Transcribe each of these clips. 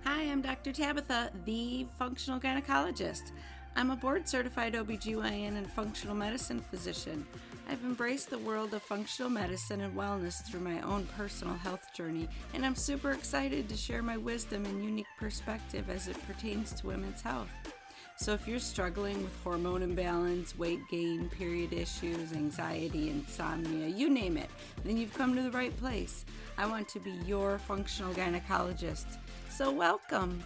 Hi, I'm Dr. Tabatha, the functional gynecologist. I'm a board-certified OBGYN and functional medicine physician. I've embraced the world of functional medicine and wellness through my own personal health journey, and I'm super excited to share my wisdom and unique perspective as it pertains to women's health. So if you're struggling with hormone imbalance, weight gain, period issues, anxiety, insomnia, you name it, then you've come to the right place. I want to be your functional gynecologist. So welcome.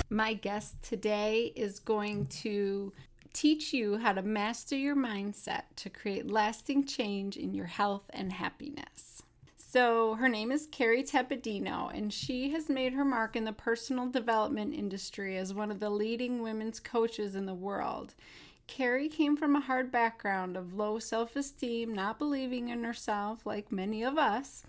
My guest today is going to teach you how to master your mindset to create lasting change in your health and happiness. So her name is Kerry Tepedino, and she has made her mark in the personal development industry as one of the leading women's coaches in the world. Kerry came from a hard background of low self-esteem, not believing in herself like many of us.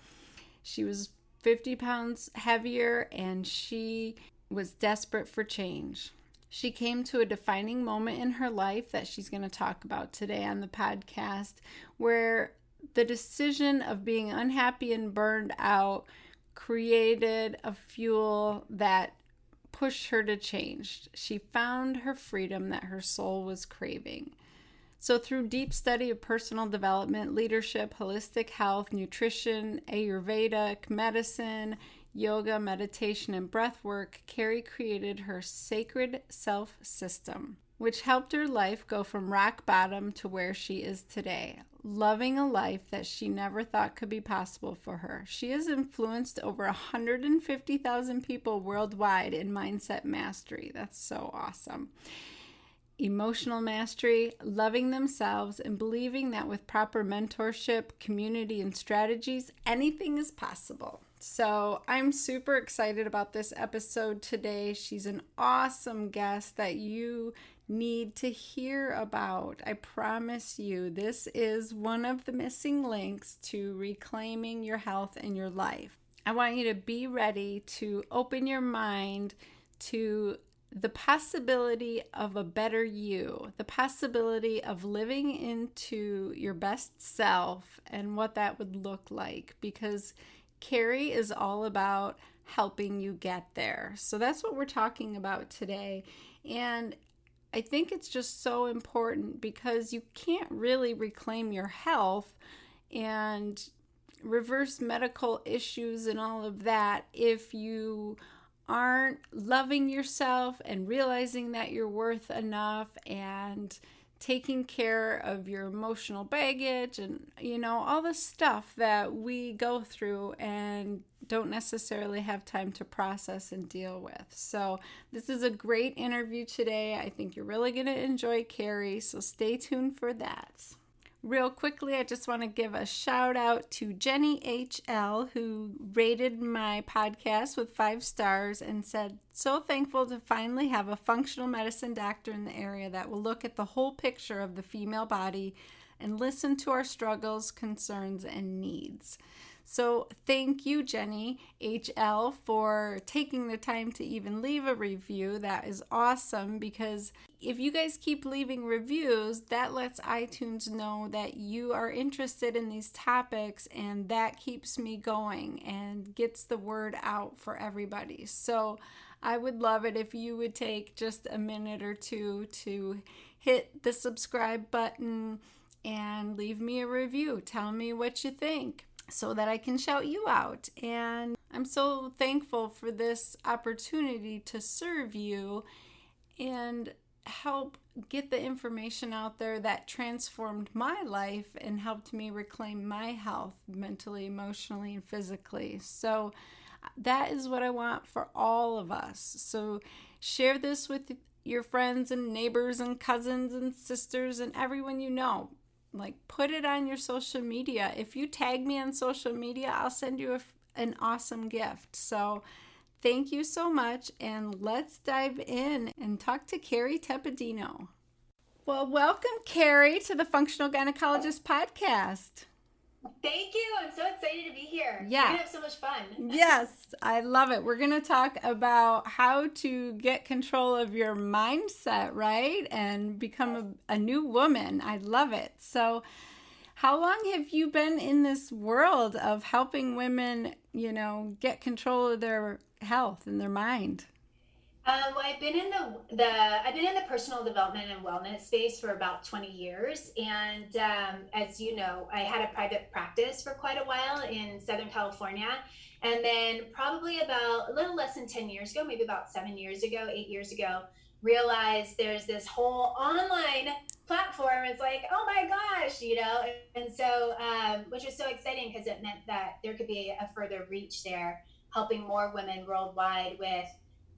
She was 50 pounds heavier, and she was desperate for change. She came to a defining moment in her life that she's going to talk about today on the podcast, where the decision of being unhappy and burned out created a fuel that pushed her to change. She found her freedom that her soul was craving. So through deep study of personal development, leadership, holistic health, nutrition, Ayurvedic medicine, yoga, meditation, and breath work, Kerry created her sacred self-system, which helped her life go from rock bottom to where she is today, loving a life that she never thought could be possible for her. She has influenced over 150,000 people worldwide in mindset mastery. That's so awesome. Emotional mastery, loving themselves, and believing that with proper mentorship, community, and strategies, anything is possible. So I'm super excited about this episode today. She's an awesome guest that you need to hear about. I promise you, this is one of the missing links to reclaiming your health and your life. I want you to be ready to open your mind to the possibility of a better you, the possibility of living into your best self and what that would look like, because Kerry is all about helping you get there. So that's what we're talking about today. And I think it's just so important because you can't really reclaim your health and reverse medical issues and all of that if you aren't loving yourself and realizing that you're worth enough and taking care of your emotional baggage and, all the stuff that we go through and don't necessarily have time to process and deal with. So this is a great interview today. I think you're really going to enjoy Kerry, so stay tuned for that. Real quickly, I just want to give a shout out to Jenny HL, who rated my podcast with 5 stars and said, so thankful to finally have a functional medicine doctor in the area that will look at the whole picture of the female body and listen to our struggles, concerns, and needs. So thank you, Jenny HL, for taking the time to even leave a review. That is awesome, because if you guys keep leaving reviews, that lets iTunes know that you are interested in these topics, and that keeps me going and gets the word out for everybody. So I would love it if you would take just a minute or two to hit the subscribe button and leave me a review. Tell me what you think, so that I can shout you out. And I'm so thankful for this opportunity to serve you and help get the information out there that transformed my life and helped me reclaim my health mentally, emotionally, and physically. So that is what I want for all of us. So share this with your friends and neighbors and cousins and sisters and everyone you know. Put it on your social media. If you tag me on social media, I'll send you an awesome gift. So thank you so much, and let's dive in and talk to Kerry Tepedino. Well, welcome, Kerry, to the Functional Gynecologist Podcast. Thank you. I'm so excited to be here. We're Yeah. going to have so much fun. Yes, I love it. We're going to talk about how to get control of your mindset, right? And Yes. become a new woman. I love it. So, how long have you been in this world of helping women, get control of their health and their mind? Well, I've been in the personal development and wellness space for about 20 years, and as you know, I had a private practice for quite a while in Southern California, and then probably about a little less than 10 years ago, maybe about 7 years ago, 8 years ago, realized there's this whole online platform. It's like, oh my gosh, and so which was so exciting because it meant that there could be a further reach there, helping more women worldwide with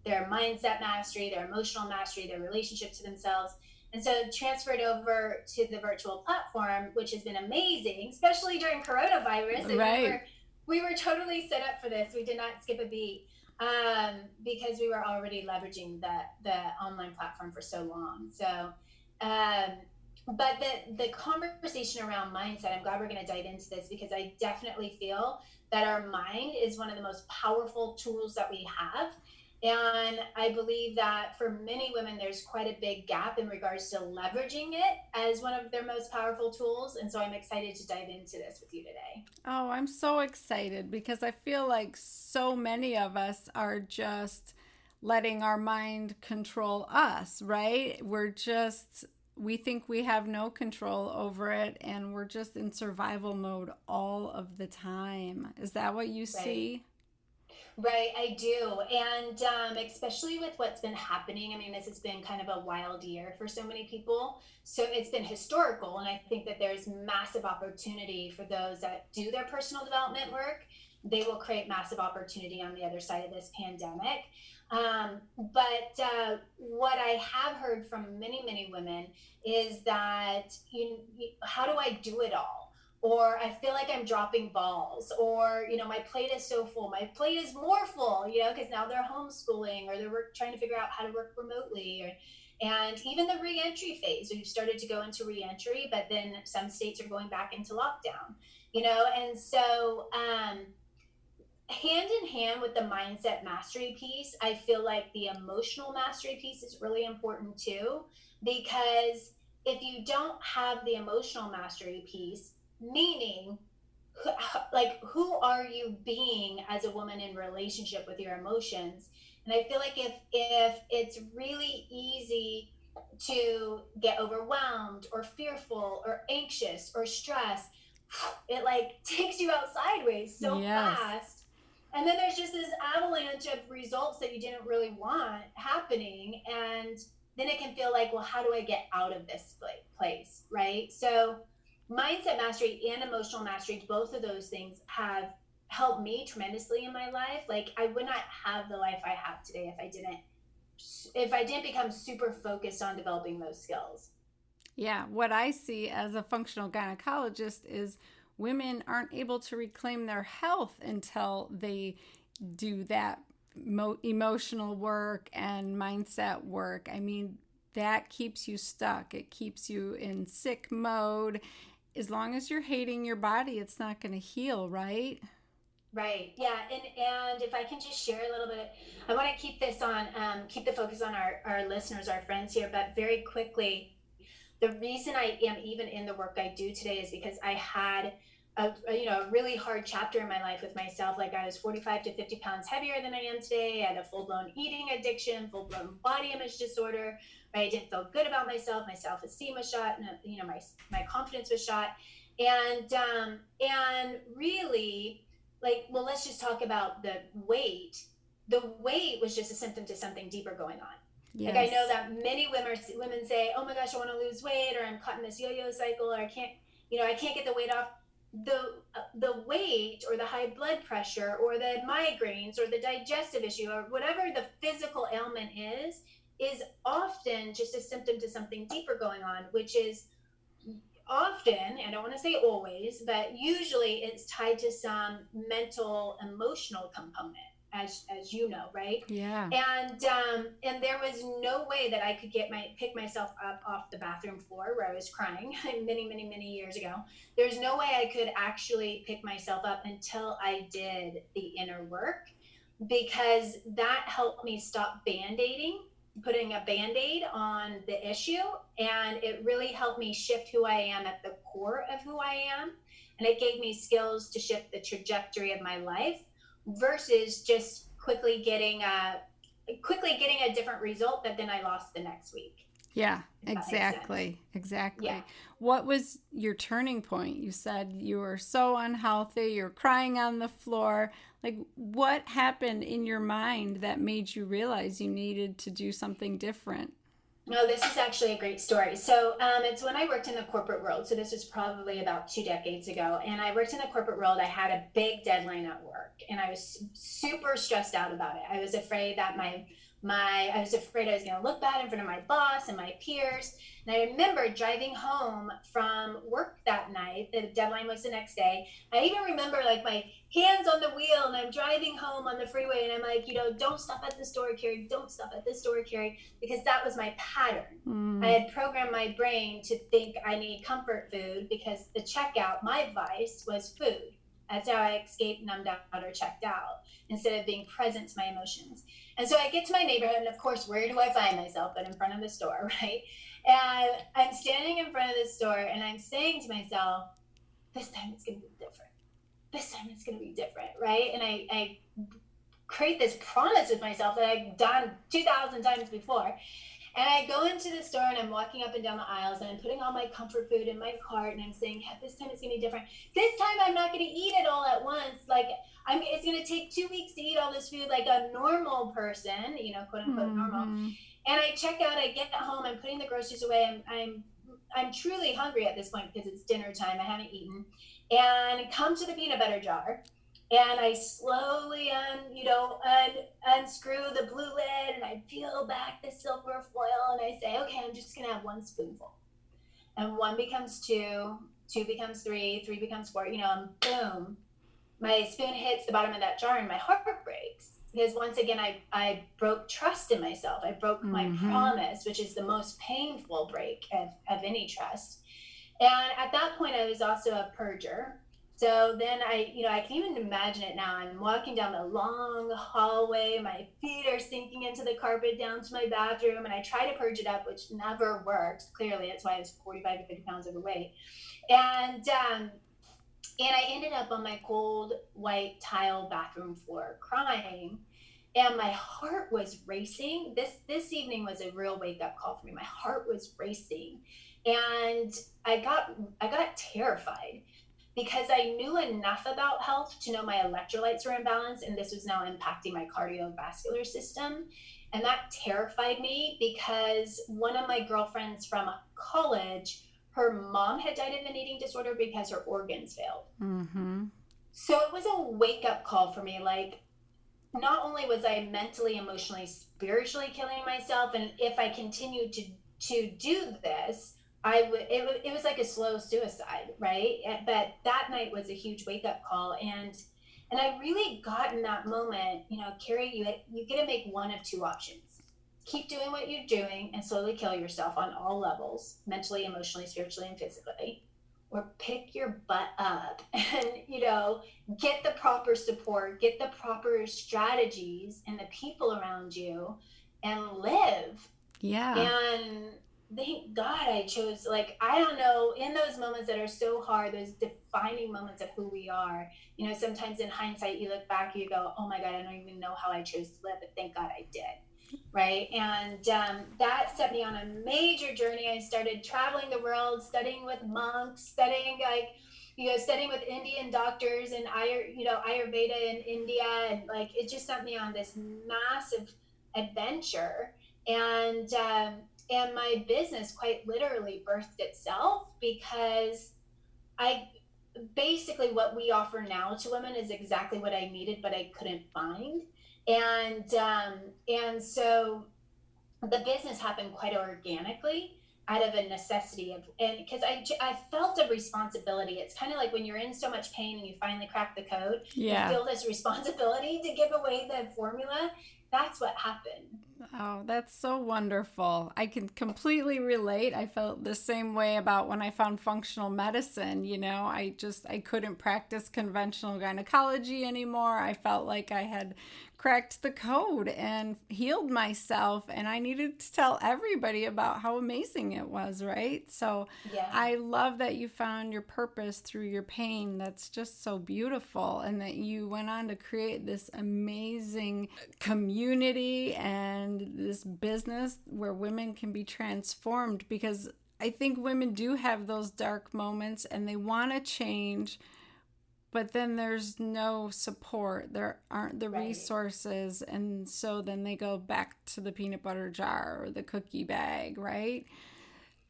their mindset mastery, their emotional mastery, their relationship to themselves. And so transferred over to the virtual platform, which has been amazing, especially during coronavirus. I mean, Right. we were totally set up for this. We did not skip a beat because we were already leveraging the online platform for so long. So, um, but the conversation around mindset, I'm glad we're going to dive into this because I definitely feel that our mind is one of the most powerful tools that we have, and I believe that for many women, there's quite a big gap in regards to leveraging it as one of their most powerful tools. And so I'm excited to dive into this with you today. Oh, I'm so excited because I feel like so many of us are just letting our mind control us, right? We think we have no control over it and we're just in survival mode all of the time. Is that what you Right. see? Right, I do. And especially with what's been happening, I mean, this has been kind of a wild year for so many people. So it's been historical. And I think that there's massive opportunity for those that do their personal development work. They will create massive opportunity on the other side of this pandemic. But what I have heard from many, many women is that, how do I do it all? Or I feel like I'm dropping balls, or my plate is so full, my plate is more full, because now they're homeschooling or they're trying to figure out how to work remotely, and even the reentry phase. We've started to go into reentry, but then some states are going back into lockdown, and so hand in hand with the mindset mastery piece, I feel like the emotional mastery piece is really important too, because if you don't have the emotional mastery piece, meaning like who are you being as a woman in relationship with your emotions, and I feel like if it's really easy to get overwhelmed or fearful or anxious or stressed, it like takes you out sideways so Yes. fast, and then there's just this avalanche of results that you didn't really want happening, and then it can feel like, well, how do I get out of this place, right? So mindset mastery and emotional mastery, both of those things have helped me tremendously in my life. Like, I would not have the life I have today if I didn't become super focused on developing those skills. Yeah, what I see as a functional gynecologist is women aren't able to reclaim their health until they do that emotional work and mindset work. I mean, that keeps you stuck. It keeps you in sick mode. As long as you're hating your body, it's not going to heal, right? Right. Yeah. And if I can just share a little bit, I want to keep the focus on our listeners, our friends here, but very quickly, the reason I am even in the work I do today is because I had a really hard chapter in my life with myself. Like, I was 45 to 50 pounds heavier than I am today. I had a full blown eating addiction, full blown body image disorder. Right? I didn't feel good about myself. My self esteem was shot, and my confidence was shot. And really, like, well, let's just talk about the weight. The weight was just a symptom to something deeper going on. Like, I know Yes. that many women say, "Oh my gosh, I want to lose weight," or "I'm caught in this yo-yo cycle," or I can't get the weight off." The weight, or the high blood pressure, or the migraines, or the digestive issue, or whatever the physical ailment is often just a symptom to something deeper going on, which is often, I don't want to say always, but usually it's tied to some mental, emotional component. as you know, right? Yeah. And there was no way that I could pick myself up off the bathroom floor where I was crying many years ago. There's no way I could actually pick myself up until I did the inner work, because that helped me stop band-aiding, putting a band-aid on the issue, and it really helped me shift who I am at the core of who I am, and it gave me skills to shift the trajectory of my life versus just quickly getting a different result that then I lost the next week. Yeah, If that makes sense. exactly. Yeah. Exactly. What was your turning point? You said you were so unhealthy, you're crying on the floor. Like, what happened in your mind that made you realize you needed to do something different? No, this is actually a great story. So it's when I worked in the corporate world. So this was probably about 2 decades ago. And I worked in the corporate world. I had a big deadline at work, and I was super stressed out about it. I was afraid that I was afraid I was going to look bad in front of my boss and my peers. And I remember driving home from work that night. The deadline was the next day. I even remember like my hands on the wheel, and I'm driving home on the freeway, and I'm like, don't stop at the store, Carrie. Don't stop at the store, Carrie, because that was my pattern. I Mm, had programmed my brain to think I need comfort food, because the checkout, my vice was food. That's how I escaped, numbed out, or checked out, instead of being present to my emotions. And so I get to my neighborhood, and of course, where do I find myself? But in front of the store, right? And I'm standing in front of the store, and I'm saying to myself, this time it's going to be different. This time it's going to be different, right? And I create this promise with myself that I've done 2,000 times before. And I go into the store, and I'm walking up and down the aisles, and I'm putting all my comfort food in my cart, and I'm saying, yeah, this time it's gonna be different. This time I'm not gonna eat it all at once. Like it's gonna take 2 weeks to eat all this food like a normal person, quote unquote normal. mm-hmm. And I check out, I get home, I'm putting the groceries away, I'm truly hungry at this point because it's dinner time. I haven't eaten. And come to the peanut butter jar, and I slowly unscrew the blue lid, and I peel back the silver foil, and I say, okay, I'm just gonna have one spoonful. And one becomes two, two becomes three, three becomes four, and boom, my spoon hits the bottom of that jar, and my heart breaks. Because once again, I broke trust in myself. I broke my Mm-hmm. promise, which is the most painful break of any trust. And at that point, I was also a purger. So then I can even imagine it now. I'm walking down the long hallway. My feet are sinking into the carpet down to my bathroom, and I try to purge it up, which never works. Clearly, that's why I was 45 to 50 pounds overweight. And I ended up on my cold white tile bathroom floor crying, and my heart was racing. This evening was a real wake up call for me. My heart was racing, and I got terrified, because I knew enough about health to know my electrolytes were imbalanced, and this was now impacting my cardiovascular system. And that terrified me, because one of my girlfriends from college, her mom had died of an eating disorder because her organs failed. Mm-hmm. So it was a wake up call for me. Like, not only was I mentally, emotionally, spiritually killing myself, and if I continued to do this, it was like a slow suicide, right? But that night was a huge wake up call, and I really got in that moment. Carrie, you get to make one of two options: keep doing what you're doing and slowly kill yourself on all levels, mentally, emotionally, spiritually, and physically, or pick your butt up and get the proper support, get the proper strategies and the people around you, and live. Yeah. And thank God I chose, like, I don't know, in those moments that are so hard, those defining moments of who we are, sometimes in hindsight, you look back, you go, oh my God, I don't even know how I chose to live, but thank God I did. Right. And that set me on a major journey. I started traveling the world, studying with monks, studying with Indian doctors and Ayurveda in India. And like, it just sent me on this massive adventure. And my business quite literally birthed itself, because I basically, what we offer now to women is exactly what I needed, but I couldn't find. And so the business happened quite organically. out of a necessity of, and because I felt a responsibility. It's kind of like when you're in so much pain and you finally crack the code, you Yeah. feel this responsibility to give away the formula. That's what happened. Oh, that's so wonderful. I can completely relate. I felt the same way about when I found functional medicine. I couldn't practice conventional gynecology anymore. I felt like I had cracked the code and healed myself, and I needed to tell everybody about how amazing it was, right? So Yeah. I love that you found your purpose through your pain. That's just so beautiful, and that you went on to create this amazing community and this business where women can be transformed, because I think women do have those dark moments and they want to change, but then there's no support. There aren't the resources. And so then they go back to the peanut butter jar or the cookie bag, right?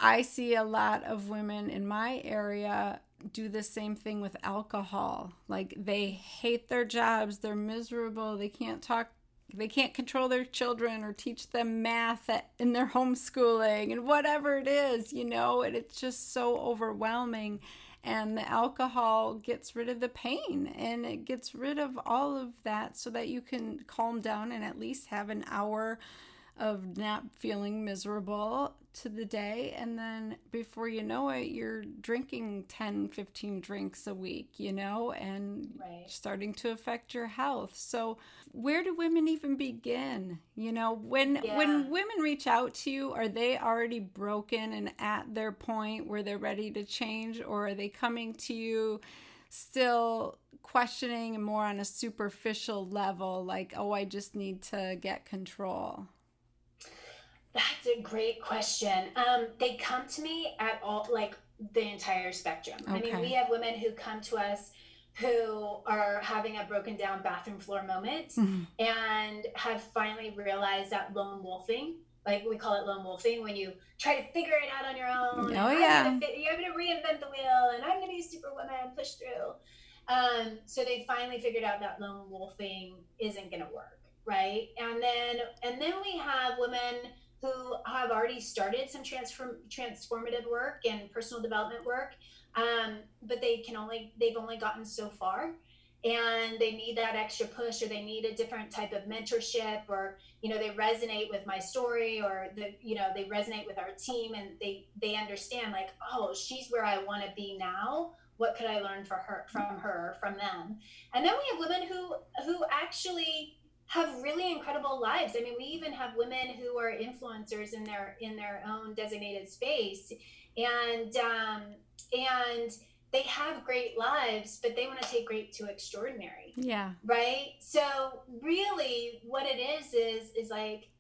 I see a lot of women in my area do the same thing with alcohol. Like, they hate their jobs, they're miserable, they can't control their children or teach them math in their homeschooling and whatever it is, and it's just so overwhelming. And the alcohol gets rid of the pain, and it gets rid of all of that so that you can calm down and at least have an hour of not feeling miserable to the day. And then before you know it, you're drinking 10, 15 drinks a week, and starting to affect your health. So where do women even begin? When women reach out to you, are they already broken and at their point where they're ready to change, or are they coming to you still questioning and more on a superficial level, like, oh, I just need to get control? That's a great question. They come to me at all, like the entire spectrum. Okay. I mean, we have women who come to us who are having a broken down bathroom floor moment and have finally realized that lone wolfing, like we call it lone wolfing, when you try to figure it out on your own. Oh, yeah. You're going to reinvent the wheel, and I'm going to be Superwoman, push through. So they finally figured out that lone wolfing isn't going to work, right? And then we have women who have already started some transformative work and personal development work, but they've only gotten so far, and they need that extra push, or they need a different type of mentorship, or they resonate with my story, or they resonate with our team, and they understand, like, oh, she's where I want to be now. What could I learn from them? And then we have women who actually have really incredible lives. I mean, we even have women who are influencers in their own designated space, and they have great lives, but they want to take great to extraordinary. Yeah. Right. So really, what it is like,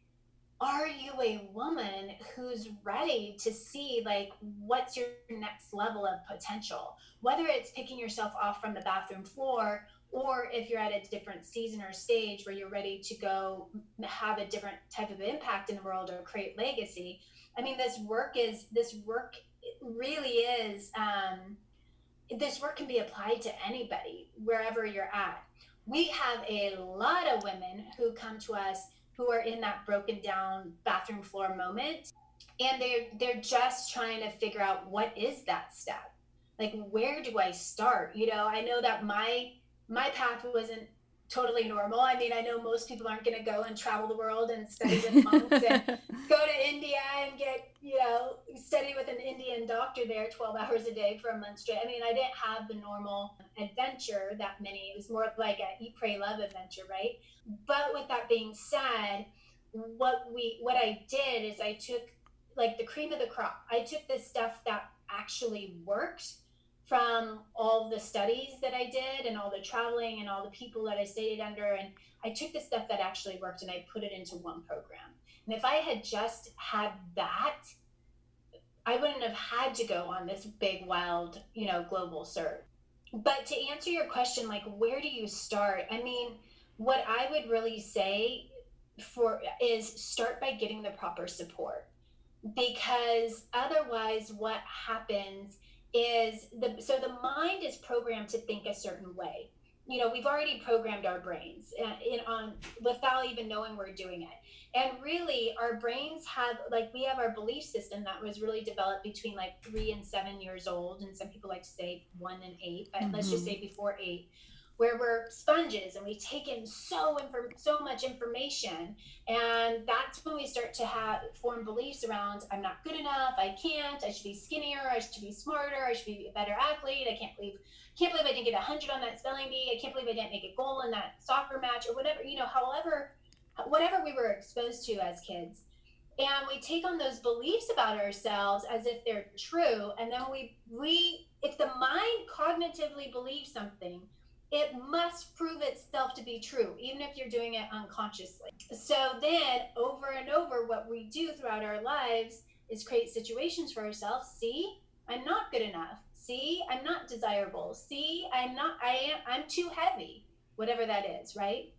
are you a woman who's ready to see, like, what's your next level of potential? Whether it's picking yourself off from the bathroom floor, or if you're at a different season or stage where you're ready to go have a different type of impact in the world or create legacy. I mean, this work really is, this work can be applied to anybody, wherever you're at. We have a lot of women who come to us who are in that broken down bathroom floor moment, and they're just trying to figure out, what is that step? Like, where do I start? I know that my path wasn't totally normal. I mean, I know most people aren't going to go and travel the world and study with monks and go to India and get, study with an Indian doctor there 12 hours a day for a month straight. I mean, I didn't have the normal adventure that many. It was more like a eat, pray, love adventure, right? But with that being said, what I did is I took, like, the cream of the crop. I took the stuff that actually worked from all the studies that I did and all the traveling and all the people that I stayed under. And I took the stuff that actually worked and I put it into one program. And if I had just had that, I wouldn't have had to go on this big, wild, global search. But to answer your question, like, where do you start? I mean, what I would really say is start by getting the proper support, because otherwise what happens is the mind is programmed to think a certain way. we've already programmed our brains on without even knowing we're doing it. And really, our brains have, like, we have our belief system that was really developed between like 3 and 7 years old, and some people like to say 1 and 8, but let's just say before 8, where we're sponges and we take in so much information, and that's when we start to form beliefs around, I'm not good enough, I can't, I should be skinnier, I should be smarter, I should be a better athlete, I can't believe I didn't get 100 on that spelling bee, I can't believe I didn't make a goal in that soccer match, or whatever, whatever we were exposed to as kids. And we take on those beliefs about ourselves as if they're true, and then we if the mind cognitively believes something, it must prove itself to be true, even if you're doing it unconsciously. So then, over and over, what we do throughout our lives is create situations for ourselves. See, I'm not good enough. See, I'm not desirable. See, I'm too heavy, whatever that is, right?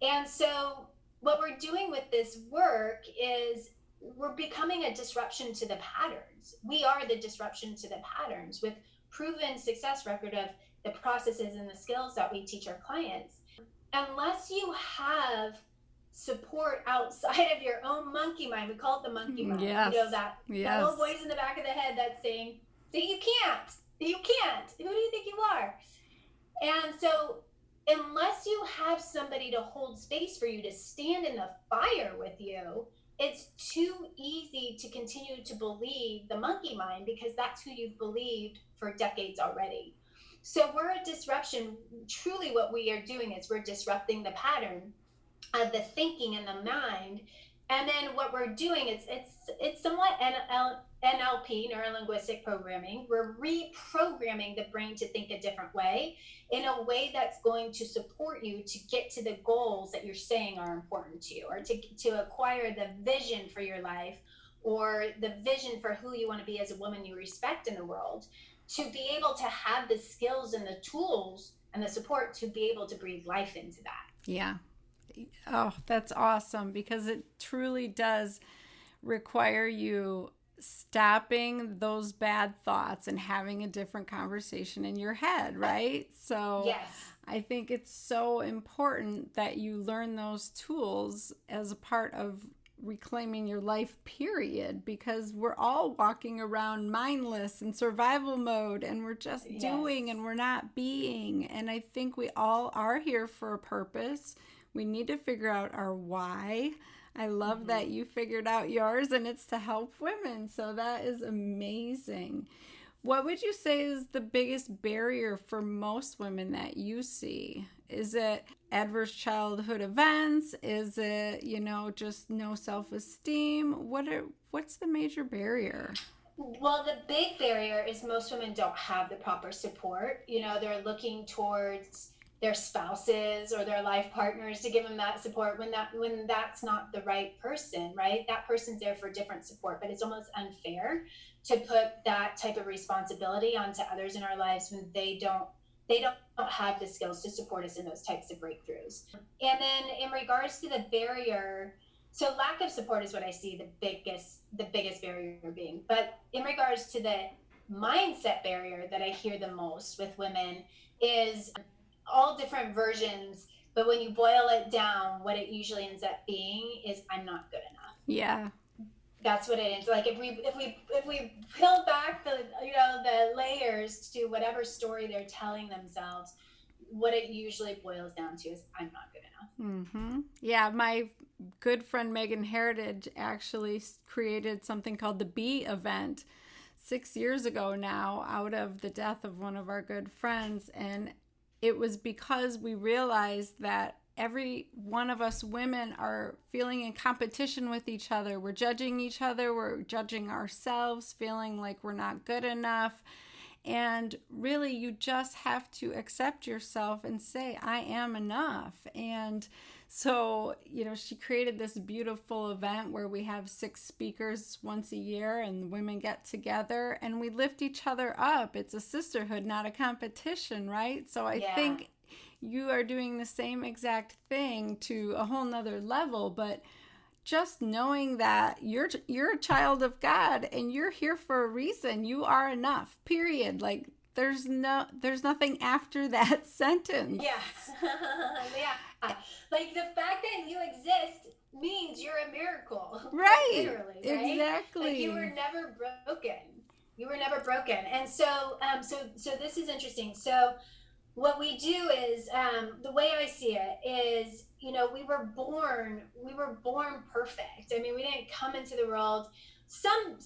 And so what we're doing with this work is we're becoming a disruption to the patterns. We are the disruption to the patterns with proven success record of the processes and the skills that we teach our clients. Unless you have support outside of your own monkey mind, we call it the monkey mind. Yes. That little voice in the back of the head that's saying, you can't. Who do you think you are? And so unless you have somebody to hold space for you, to stand in the fire with you, it's too easy to continue to believe the monkey mind, because that's who you've believed for decades already. So we're a disruption. Truly what we are doing is we're disrupting the pattern of the thinking in the mind. And then what we're doing is it's somewhat NLP, neuro-linguistic programming. We're reprogramming the brain to think a different way, in a way that's going to support you to get to the goals that you're saying are important to you, or to acquire the vision for your life, or the vision for who you want to be as a woman you respect in the world, to be able to have the skills and the tools and the support to be able to breathe life into that. Yeah. Oh, that's awesome, because it truly does require you stopping those bad thoughts and having a different conversation in your head, right? So yes. I think it's so important that you learn those tools as a part of reclaiming your life, period, because we're all walking around mindless in survival mode, and we're just doing, and we're not being. And I think we all are here for a purpose. We need to figure out our why. I love that you figured out yours, and it's to help women. So that is amazing. What would you say is the biggest barrier for most women that you see? Is it adverse childhood events? Is it, just no self-esteem? What's the major barrier? Well, the big barrier is most women don't have the proper support. They're looking towards their spouses or their life partners to give them that support when that's not the right person, right? That person's there for different support, but it's almost unfair to put that type of responsibility onto others in our lives when they don't have the skills to support us in those types of breakthroughs. And then in regards to the barrier, so lack of support is what I see the biggest barrier being. But in regards to the mindset barrier that I hear the most with women is all different versions, but when you boil it down, what it usually ends up being is, I'm not good enough. Yeah. That's what it is. Like if we peel back the layers to whatever story they're telling themselves, what it usually boils down to is, I'm not good enough. Mm-hmm. Yeah, my good friend Megan Heritage actually created something called the Be event 6 years ago now, out of the death of one of our good friends. And it was because we realized that every one of us women are feeling in competition with each other. We're judging each other. We're judging ourselves, feeling like we're not good enough. And really, you just have to accept yourself and say, I am enough. And so, she created this beautiful event where we have 6 speakers once a year, and women get together and we lift each other up. It's a sisterhood, not a competition, right? So I think you are doing the same exact thing to a whole nother level, but just knowing that you're a child of God and you're here for a reason. You are enough, period. Like, there's nothing after that sentence. Yeah. Yeah. Like the fact that you exist means you're a miracle, quite Right. literally, right? Like you were Exactly. never broken. You were never broken. And so this is interesting. So what we do is the way I see it is, we were born perfect. I mean, we didn't come into the world. Some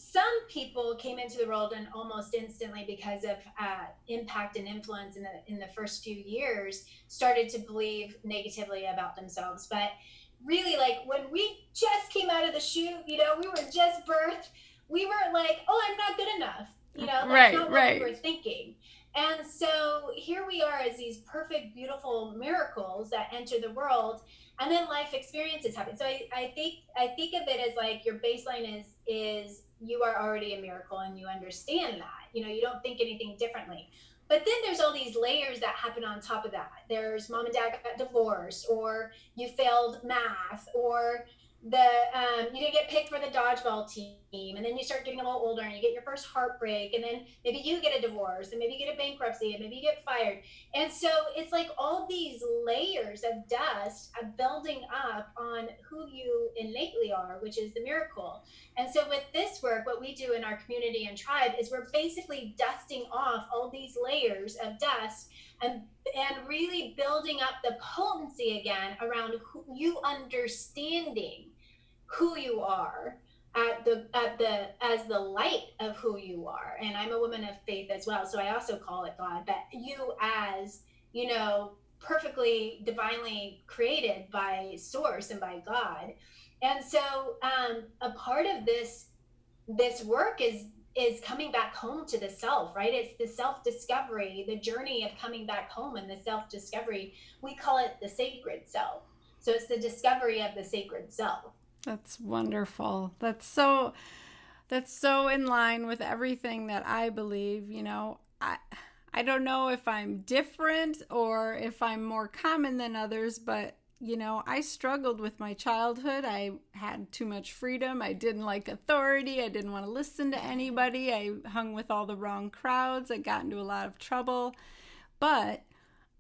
people came into the world and almost instantly, because of impact and influence in the first few years, started to believe negatively about themselves. But really, like when we just came out of the chute, we were just birthed. We were like, oh, I'm not good enough. That's Right, not what we were right. thinking. And so here we are as these perfect, beautiful miracles that enter the world, and then life experiences happen. So I think of it as like your baseline is you are already a miracle, and you understand that. You don't think anything differently. But then there's all these layers that happen on top of that. There's mom and dad got divorced, or you failed math, or you didn't get picked for the dodgeball team, and then you start getting a little older and you get your first heartbreak, and then maybe you get a divorce, and maybe you get a bankruptcy, and maybe you get fired. And so it's like all these layers of dust of building up on who you innately are, which is the miracle. And so with this work, what we do in our community and tribe is we're basically dusting off all these layers of dust, and really building up the potency again around you understanding who you are as the light of who you are. And I'm a woman of faith as well, so I also call it God, but you as, perfectly divinely created by source and by God. And so a part of this work is coming back home to the self, right? It's the self-discovery, the journey of coming back home, and the self-discovery. We call it the sacred self. So it's the discovery of the sacred self. That's wonderful. That's so in line with everything that I believe. I don't know if I'm different or if I'm more common than others, but I struggled with my childhood. I had too much freedom. I didn't like authority. I didn't want to listen to anybody. I hung with all the wrong crowds. I got into a lot of trouble. But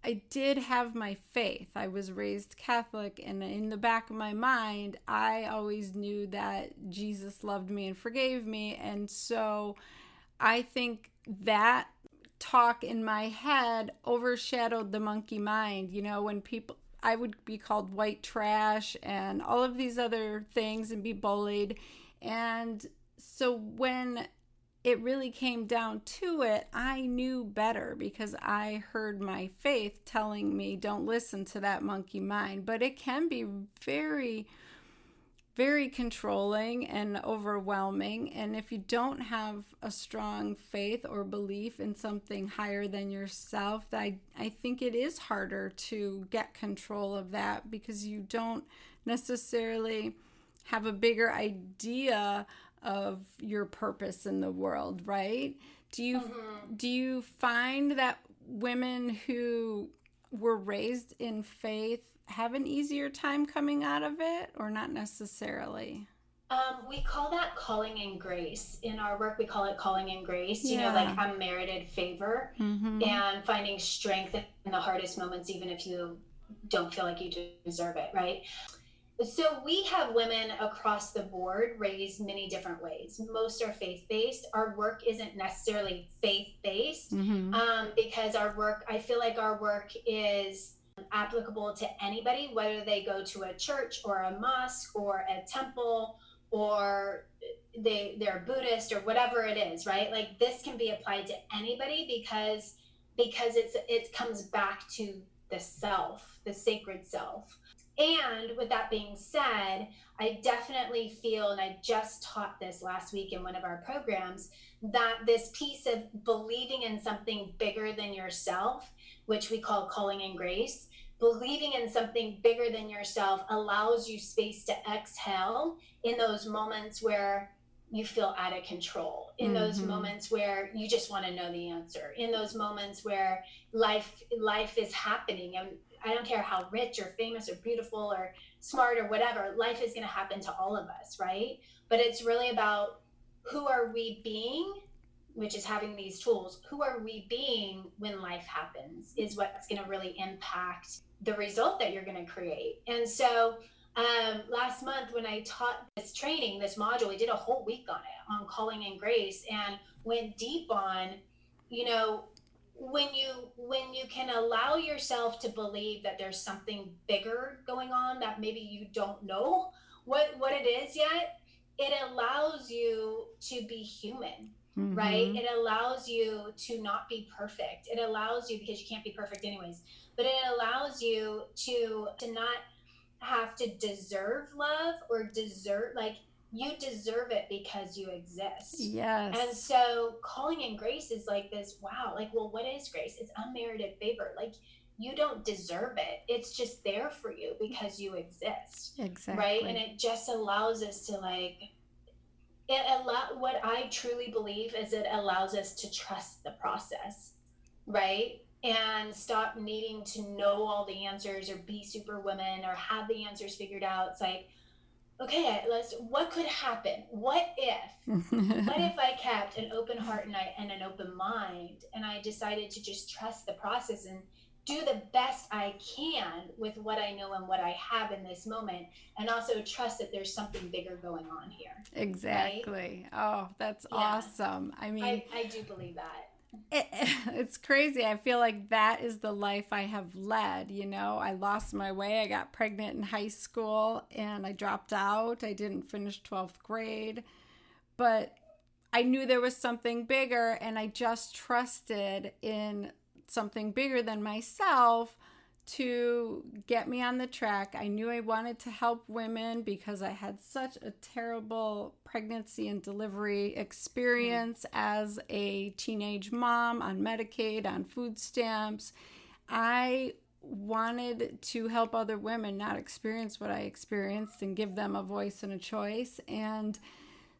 I did have my faith. I was raised Catholic, and in the back of my mind, I always knew that Jesus loved me and forgave me. And so I think that talk in my head overshadowed the monkey mind. When people, I would be called white trash and all of these other things and be bullied. And so when it really came down to it, I knew better because I heard my faith telling me, don't listen to that monkey mind. But it can be very, very controlling and overwhelming. And if you don't have a strong faith or belief in something higher than yourself, I think it is harder to get control of that because you don't necessarily have a bigger idea of your purpose in the world, right? Do you find that women who were raised in faith have an easier time coming out of it, or not necessarily? We call that calling in grace. In our work, we call it calling in grace, like Yeah. unmerited favor, Mm-hmm. and finding strength in the hardest moments, even if you don't feel like you deserve it, right? So we have women across the board raised many different ways. Most are faith-based. Our work isn't necessarily faith-based Mm-hmm. because I feel like our work is applicable to anybody, whether they go to a church or a mosque or a temple, or they're Buddhist or whatever it is, right? Like this can be applied to anybody because it comes back to the self, the sacred self. And with that being said, I definitely feel, and I just taught this last week in one of our programs, that this piece of believing in something bigger than yourself, which we call calling in grace, believing in something bigger than yourself allows you space to exhale in those moments where you feel out of control, in those Mm-hmm. moments where you just want to know the answer, in those moments where life is happening, and I don't care how rich or famous or beautiful or smart or whatever, life is going to happen to all of us, right? But it's really about who are we being which is having these tools, who are we being when life happens is what's going to really impact the result that you're going to create. And so last month when I taught this training, this module, we did a whole week on it, on calling in grace, and went deep on, you know, when you can allow yourself to believe that there's something bigger going on that maybe you don't know what it is yet, it allows you to be human. Mm-hmm. Right? It allows you to not be perfect. It allows you, because you can't be perfect anyways, but it allows you to not have to deserve love or deserve, like, you deserve it because you exist. Yes. And so calling in grace is like this, wow, like, well, what is grace? It's unmerited favor. Like, you don't deserve it. It's just there for you because you exist. Exactly. Right? And it just allows us to, like, what I truly believe is it allows us to trust the process, right? And stop needing to know all the answers or be superwoman or have the answers figured out. It's like, okay, what could happen? What if I kept an open heart and an open mind, and I decided to just trust the process and do the best I can with what I know and what I have in this moment, and also trust that there's something bigger going on here. Exactly. Right? Oh, that's awesome. I mean, I do believe that. It's crazy. I feel like that is the life I have led. You know, I lost my way. I got pregnant in high school and I dropped out. I didn't finish 12th grade, but I knew there was something bigger, and I just trusted in something bigger than myself to get me on the track. I knew I wanted to help women because I had such a terrible pregnancy and delivery experience as a teenage mom on Medicaid, on food stamps. I wanted to help other women not experience what I experienced and give them a voice and a choice. And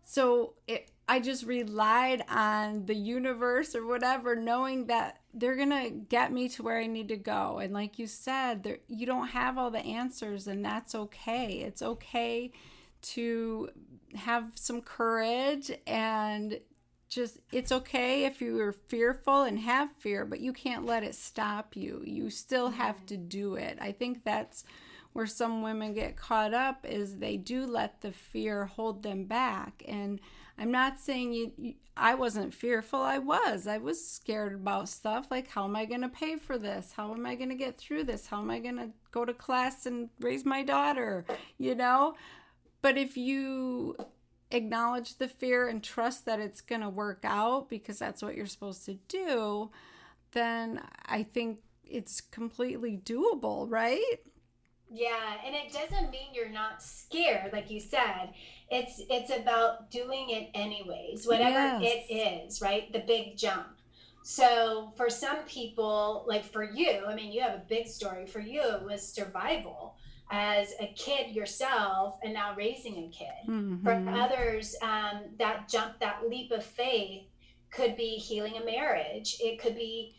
so I just relied on the universe or whatever, knowing that they're going to get me to where I need to go. And like you said, you don't have all the answers, and that's okay. It's okay to have some courage, and just, it's okay if you are fearful and have fear, but you can't let it stop you. You still have to do it. I think that's where some women get caught up, is they do let the fear hold them back. And I'm not saying I wasn't fearful. I was scared about stuff like, how am I going to pay for this? How am I going to get through this? How am I going to go to class and raise my daughter? You know? But if you acknowledge the fear and trust that it's going to work out because that's what you're supposed to do, then I think it's completely doable, right? Yeah, and it doesn't mean you're not scared, like you said. It's about doing it anyways, whatever it is, right? The big jump. So for some people, like for you, I mean, you have a big story. For you, it was survival as a kid yourself and now raising a kid. Mm-hmm. For others, that jump, that leap of faith could be healing a marriage. It could be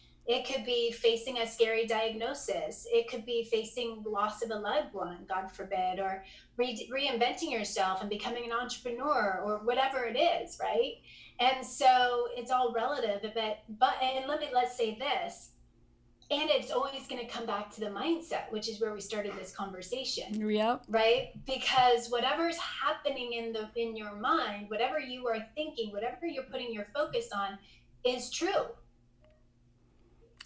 facing a scary diagnosis. It could be facing loss of a loved one, God forbid, or reinventing yourself and becoming an entrepreneur, or whatever it is, right? And so it's all relative. Let's say this, and it's always going to come back to the mindset, which is where we started this conversation. Yep. Right? Because whatever's happening in your mind, whatever you are thinking, whatever you're putting your focus on, is true.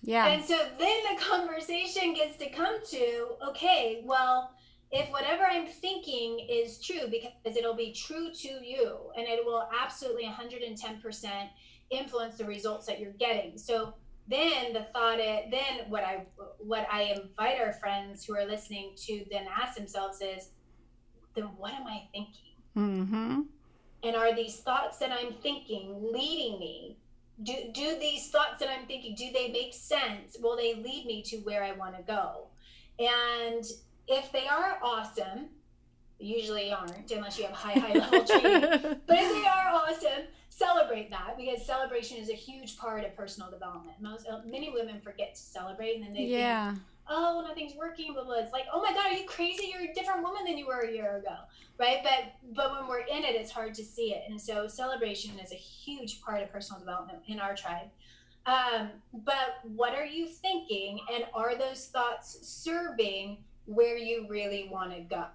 Yeah. And so then the conversation gets to come to, okay, well, if whatever I'm thinking is true, because it'll be true to you, and it will absolutely 110% influence the results that you're getting. So then what I invite our friends who are listening to then ask themselves is, then what am I thinking? Mm-hmm. And are these thoughts that I'm thinking leading me? Do these thoughts that I'm thinking, do they make sense? Will they lead me to where I want to go? And if they are awesome, usually aren't, unless you have high level training. But if they are awesome, celebrate that, because celebration is a huge part of personal development. Many women forget to celebrate, and then they think, oh, nothing's working, blah, blah. It's like, oh my God, are you crazy? You're a different woman than you were a year ago, right? But when we're in it, it's hard to see it. And so celebration is a huge part of personal development in our tribe. But what are you thinking? And are those thoughts serving where you really want to go?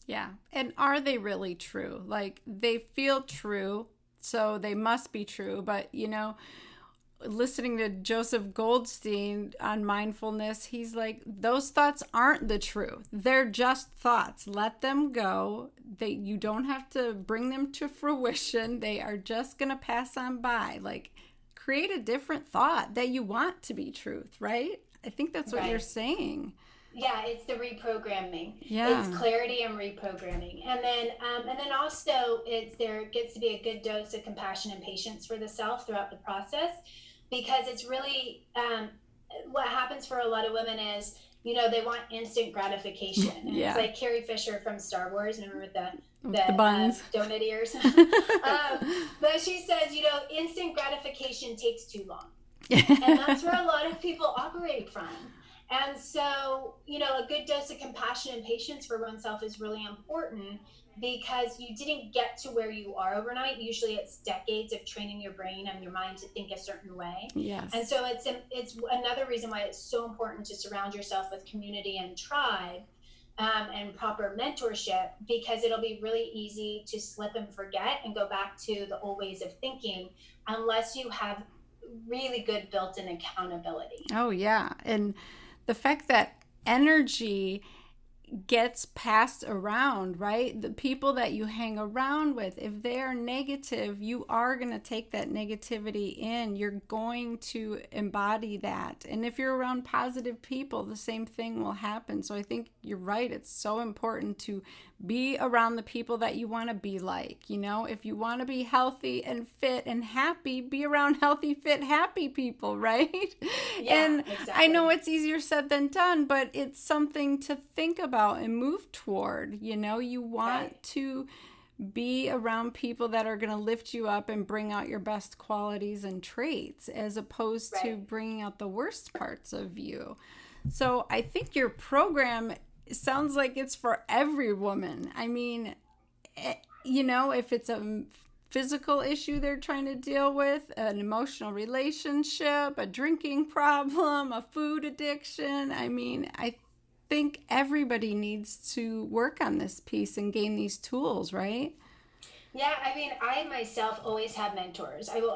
Yeah. And are they really true? Like, they feel true, so they must be true. But, listening to Joseph Goldstein on mindfulness, he's like, those thoughts aren't the truth. They're just thoughts. Let them go. You don't have to bring them to fruition. They are just going to pass on by. Like, create a different thought that you want to be truth, right? I think that's what you're saying. Yeah, it's the reprogramming. Yeah. It's clarity and reprogramming. And then also there gets to be a good dose of compassion and patience for the self throughout the process, because it's really what happens for a lot of women is, they want instant gratification. And it's like Carrie Fisher from Star Wars, remember the buns, donut ears. But she says, instant gratification takes too long. And that's where a lot of people operate from. And so, a good dose of compassion and patience for oneself is really important, because you didn't get to where you are overnight. Usually it's decades of training your brain and your mind to think a certain way. Yes. And so it's another reason why it's so important to surround yourself with community and tribe, and proper mentorship, because it'll be really easy to slip and forget and go back to the old ways of thinking unless you have really good built-in accountability. Oh, yeah. And the fact that energy gets passed around, right? The people that you hang around with, if they are negative, you are going to take that negativity in. You're going to embody that. And if you're around positive people, the same thing will happen. So I think you're right. It's so important to be around the people that you want to be like. If you want to be healthy and fit and happy, be around healthy, fit, happy people, right? Yeah, and exactly. I know it's easier said than done, but it's something to think about and move toward. You want to be around people that are going to lift you up and bring out your best qualities and traits, as opposed to bringing out the worst parts of you. So I think your program sounds like it's for every woman. I mean, if it's a physical issue they're trying to deal with, an emotional relationship, a drinking problem, a food addiction, I think everybody needs to work on this piece and gain these tools, right? Yeah, I myself always have mentors. I will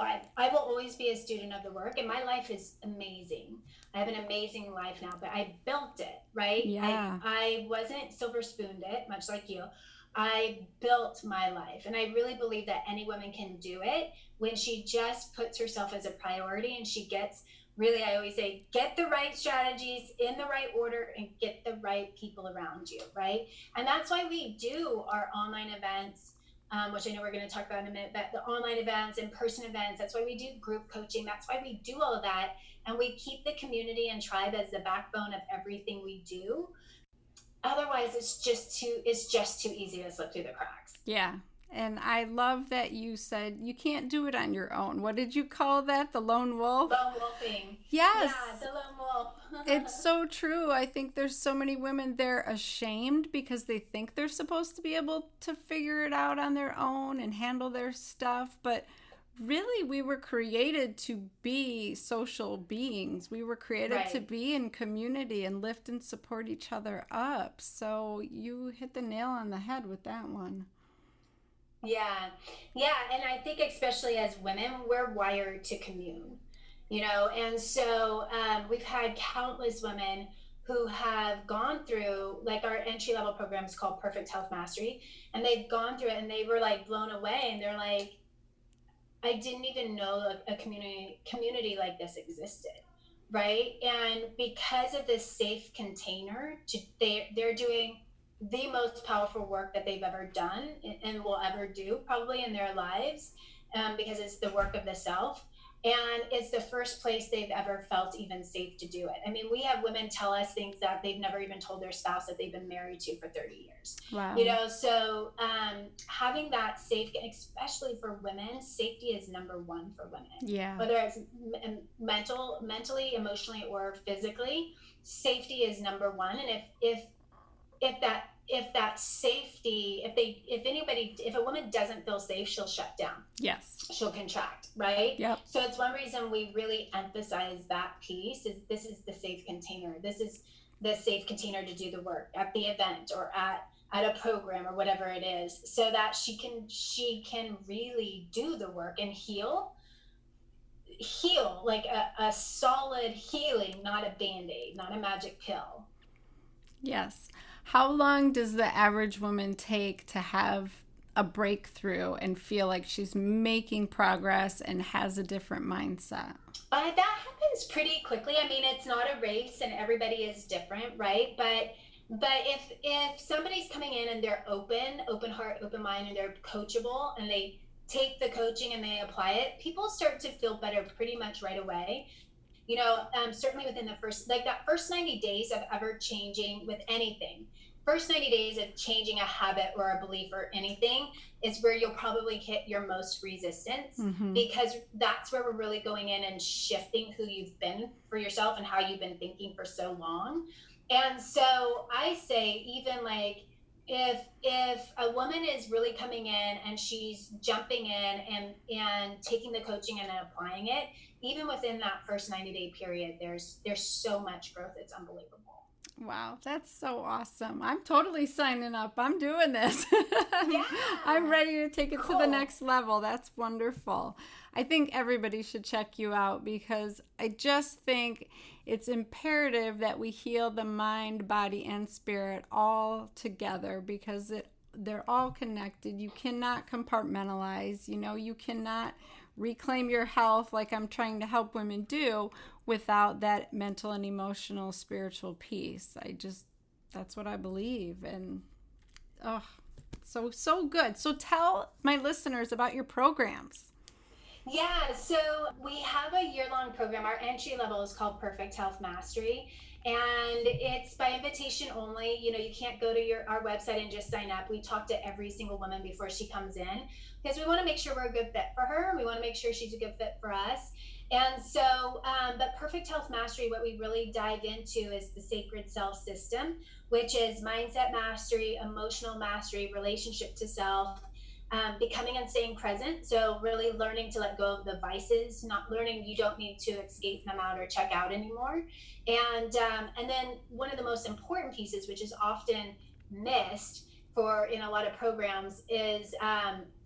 always be a student of the work, and my life is amazing. I have an amazing life now, but I built it, right? Yeah. I wasn't silver spooned it, much like you. I built my life, and I really believe that any woman can do it when she just puts herself as a priority, and she gets really, I always say, get the right strategies in the right order and get the right people around you, right? And that's why we do our online events, which I know we're going to talk about in a minute, but the online events, in-person events, that's why we do group coaching. That's why we do all of that. And we keep the community and tribe as the backbone of everything we do. Otherwise, it's just too easy to slip through the cracks. Yeah. And I love that you said you can't do it on your own. What did you call that? The lone wolf? Lone wolfing. Yes. Yeah, the lone wolf. It's so true. I think there's so many women, they're ashamed because they think they're supposed to be able to figure it out on their own and handle their stuff. But really, we were created to be social beings. We were created to be in community and lift and support each other up. So you hit the nail on the head with that one. Yeah. And I think especially as women, we're wired to commune, and so we've had countless women who have gone through, like, our entry-level program is called Perfect Health Mastery, and they've gone through it and they were like blown away, and they're like, I didn't even know a community like this existed, right? And because of this safe container, they're doing the most powerful work that they've ever done and will ever do probably in their lives, because it's the work of the self. And it's the first place they've ever felt even safe to do it. I mean, we have women tell us things that they've never even told their spouse that they've been married to for 30 years. Wow. So having that safe, especially for women, safety is number one for women. Yeah. Whether it's mentally, emotionally, or physically, safety is number one. And if that safety, if a woman doesn't feel safe, she'll shut down. Yes. She'll contract, right? Yep. So it's one reason we really emphasize that piece is this is the safe container. This is the safe container to do the work at the event or at a program or whatever it is, so that she can really do the work and heal like a solid healing, not a Band-Aid, not a magic pill. Yes. How long does the average woman take to have a breakthrough and feel like she's making progress and has a different mindset? That happens pretty quickly. I mean, it's not a race and everybody is different, right? But if somebody's coming in and they're open heart, open mind, and they're coachable and they take the coaching and they apply it, people start to feel better pretty much right away. Certainly within the first 90 days of ever changing with anything, first 90 days of changing a habit or a belief or anything is where you'll probably hit your most resistance, because that's where we're really going in and shifting who you've been for yourself and how you've been thinking for so long. And so I say, even like, if a woman is really coming in and she's jumping in and taking the coaching and applying it, even within that first 90-day period, there's so much growth. It's unbelievable. Wow, that's so awesome. I'm totally signing up. I'm doing this. Yeah. I'm ready to take it to the next level. That's wonderful. I think everybody should check you out, because I just think it's imperative that we heal the mind, body, and spirit all together, because they're all connected. You cannot compartmentalize. You cannot reclaim your health like I'm trying to help women do without that mental and emotional, spiritual piece. That's what I believe. And so good. So tell my listeners about your programs. Yeah, so we have a year-long program. Our entry level is called Perfect Health Mastery, and it's by invitation only. You can't go to our website and just sign up. We talk to every single woman before she comes in, because we want to make sure we're a good fit for her. We want to make sure she's a good fit for us. And so, but Perfect Health Mastery, what we really dive into is the sacred self system, which is mindset mastery, emotional mastery, relationship to self, becoming and staying present. So really learning to let go of the vices, not learning you don't need to escape them out or check out anymore. And then one of the most important pieces, which is often missed in a lot of programs, is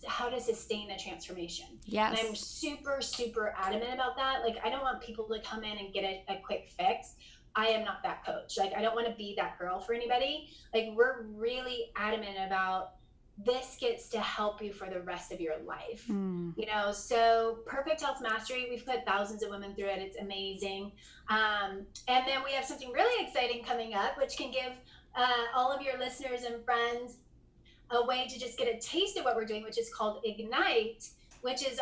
how to sustain the transformation. Yes. And I'm super, super adamant about that. Like, I don't want people to come in and get a quick fix. I am not that coach. Like, I don't want to be that girl for anybody. Like, we're really adamant about this gets to help you for the rest of your life. So Perfect Health Mastery, we've put thousands of women through it. It's amazing. And then we have something really exciting coming up, which can give all of your listeners and friends a way to just get a taste of what we're doing, which is called Ignite, which is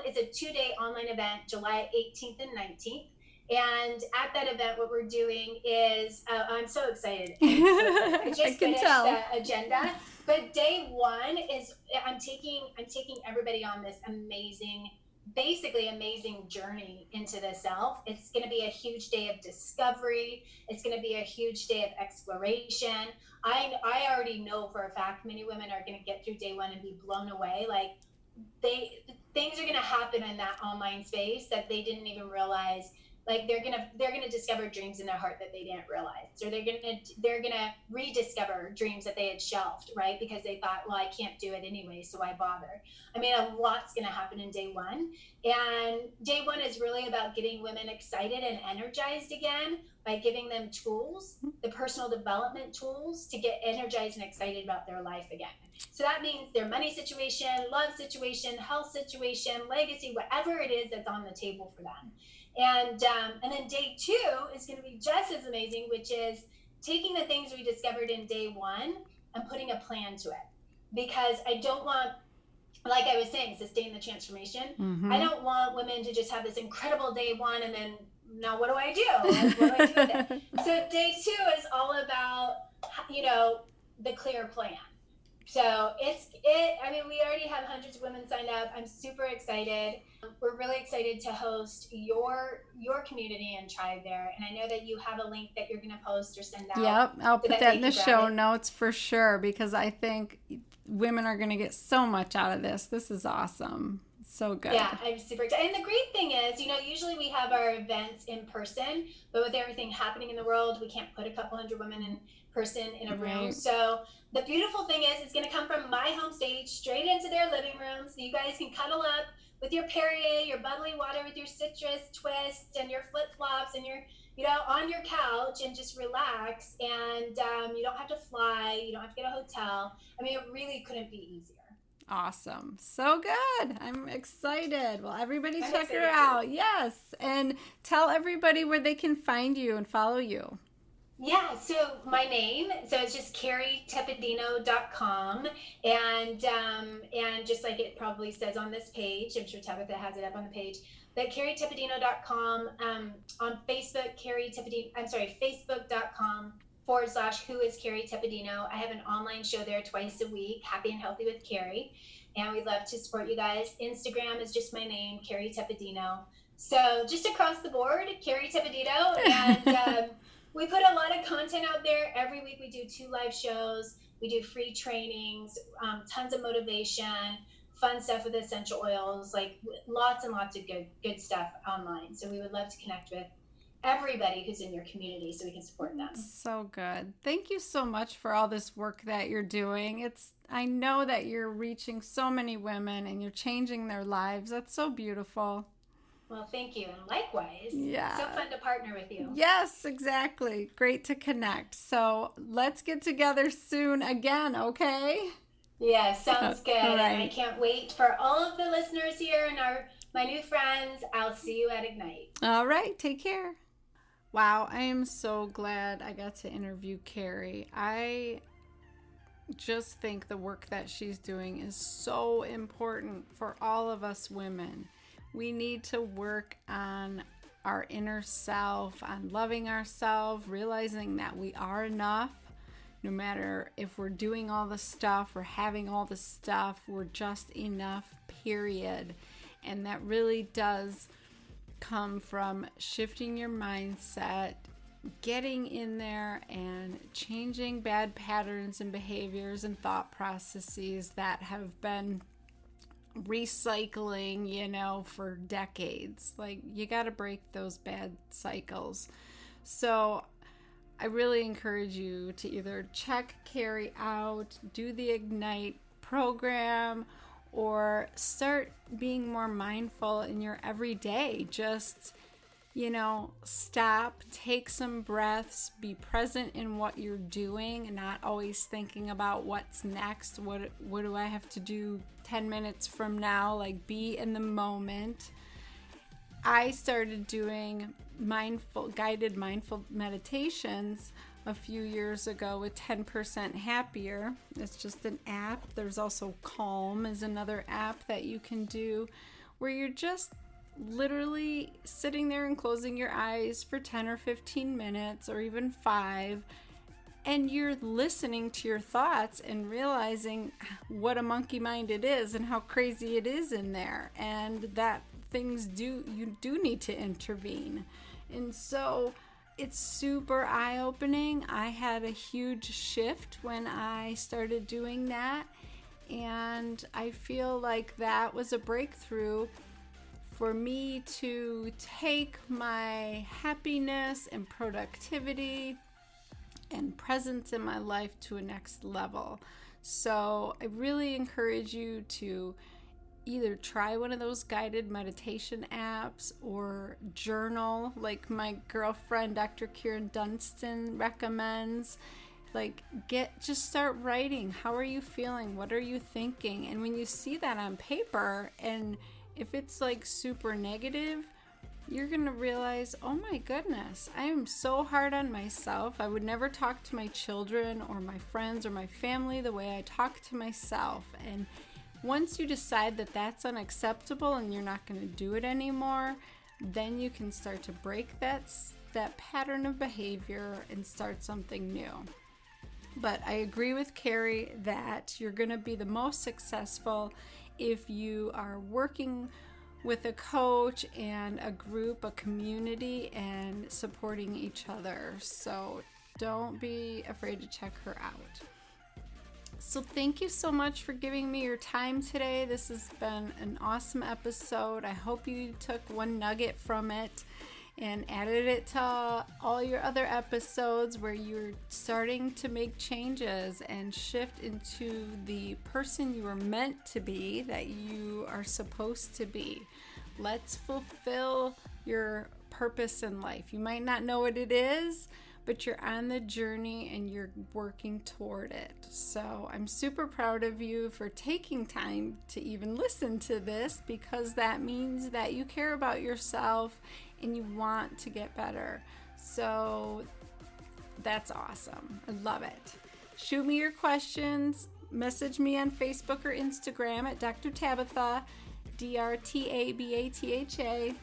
it's a 2-day online event, July 18th and 19th. And at that event, what we're doing is, I'm so excited. I just finished the agenda. But day one is I'm taking everybody on this amazing journey into the self. It's going to be a huge day of discovery. It's going to be a huge day of exploration. I already know for a fact many women are going to get through day one and be blown away. Like, things are going to happen in that online space that they didn't even realize. Like, they're gonna discover dreams in their heart that they didn't realize, or they're gonna rediscover dreams that they had shelved, right? Because they thought, well, I can't do it anyway, so why bother? I mean, a lot's gonna happen in day one, and day one is really about getting women excited and energized again by giving them tools, the personal development tools, to get energized and excited about their life again. So that means their money situation, love situation, health situation, legacy, whatever it is that's on the table for them. And then day two is going to be just as amazing, which is taking the things we discovered in day one and putting a plan to it. Because I don't want like I was saying, sustain the transformation. I don't want women to just have this incredible day one and then now what do I do? Like, what do I do with it? So day two is all about, the clear plan. So I mean, we already have hundreds of women signed up. I'm super excited. We're really excited to host your community and tribe there. And I know that you have a link that you're going to post or send out. Yep, I'll so put that in the can grab show it. notes for sure, because I think women are going to get so much out of this. This is awesome. So good. Yeah, I'm super excited. And the great thing is, usually we have our events in person, but with everything happening in the world, we can't put a couple hundred women in person in a room. Right. So the beautiful thing is, it's going to come from my home stage straight into their living room. So you guys can cuddle up with your Perrier, your bubbly water with your citrus twist and your flip flops and your, on your couch and just relax. And you don't have to fly. You don't have to get a hotel. I mean, it really couldn't be easier. Awesome. So good. I'm excited. Well, everybody I'm check her excited out. too. Yes. And tell everybody where they can find you and follow you. Yeah, so my name, so it's just kerrytepedino.com, and just like it probably says on this page, I'm sure Tabatha has it up on the page, but kerrytepedino.com, on Facebook, facebook.com/who is Kerry Tepedino. I have an online show there twice a week, Happy and Healthy with Kerry, and we'd love to support you guys. Instagram is just my name, Kerry Tepedino. So just across the board, Kerry Tepedino, and we put a lot of content out there. Every week we do 2 live shows. We do free trainings, tons of motivation, fun stuff with essential oils, like lots and lots of good stuff online. So we would love to connect with everybody who's in your community so we can support them. So good. Thank you so much for all this work that you're doing. I know that you're reaching so many women and you're changing their lives. That's so beautiful. Well, thank you. And likewise. Yeah. So fun to partner with you. Yes, exactly. Great to connect. So let's get together soon again, okay? Yeah, sounds good. Right. And I can't wait for all of the listeners here and my new friends. I'll see you at Ignite. All right. Take care. Wow, I am so glad I got to interview Kerry. I just think the work that she's doing is so important for all of us women. We need to work on our inner self, on loving ourselves, realizing that we are enough. No matter if we're doing all the stuff or having all the stuff, we're just enough, period. And that really does come from shifting your mindset, getting in there and changing bad patterns and behaviors and thought processes that have been recycling, for decades. Like, you got to break those bad cycles. So I really encourage you to either check Kerry out, do the Ignite program, or start being more mindful in your everyday. Just, stop, take some breaths, be present in what you're doing, and not always thinking about what's next. What do I have to do 10 minutes from now? Like, be in the moment. I started doing guided mindful meditations a few years ago with 10% Happier. It's just an app. There's also Calm is another app that you can do where you're just literally sitting there and closing your eyes for 10 or 15 minutes or even 5, and you're listening to your thoughts and realizing what a monkey mind it is and how crazy it is in there, and that you do need to intervene. And so it's super eye-opening. I had a huge shift when I started doing that, and I feel like that was a breakthrough for me to take my happiness and productivity and presence in my life to a next level. So I really encourage you to either try one of those guided meditation apps or journal, like my girlfriend Dr. Kieran Dunstan recommends. Just start writing. How are you feeling? What are you thinking? And when you see that on paper, and if it's super negative, you're going to realize, oh my goodness, I am so hard on myself. I would never talk to my children or my friends or my family the way I talk to myself. And Once you decide that that's unacceptable and you're not going to do it anymore, then you can start to break that pattern of behavior and start something new. But I agree with Kerry that you're going to be the most successful if you are working with a coach and a group, a community, and supporting each other. So don't be afraid to check her out. So thank you so much for giving me your time today. This has been an awesome episode. I hope you took one nugget from it and added it to all your other episodes where you're starting to make changes and shift into the person you were meant to be, that you are supposed to be. Let's fulfill your purpose in life. You might not know what it is, but you're on the journey and you're working toward it. So I'm super proud of you for taking time to even listen to this, because that means that you care about yourself and you want to get better. So that's awesome. I love it. Shoot me your questions. Message me on Facebook or Instagram at Dr. Tabatha, DrTabatha.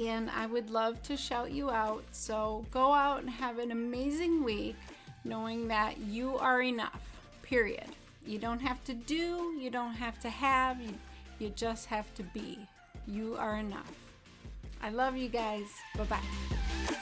And I would love to shout you out. So go out and have an amazing week, knowing that you are enough, period. You don't have to do, you don't have to have, you just have to be. You are enough. I love you guys. Bye-bye.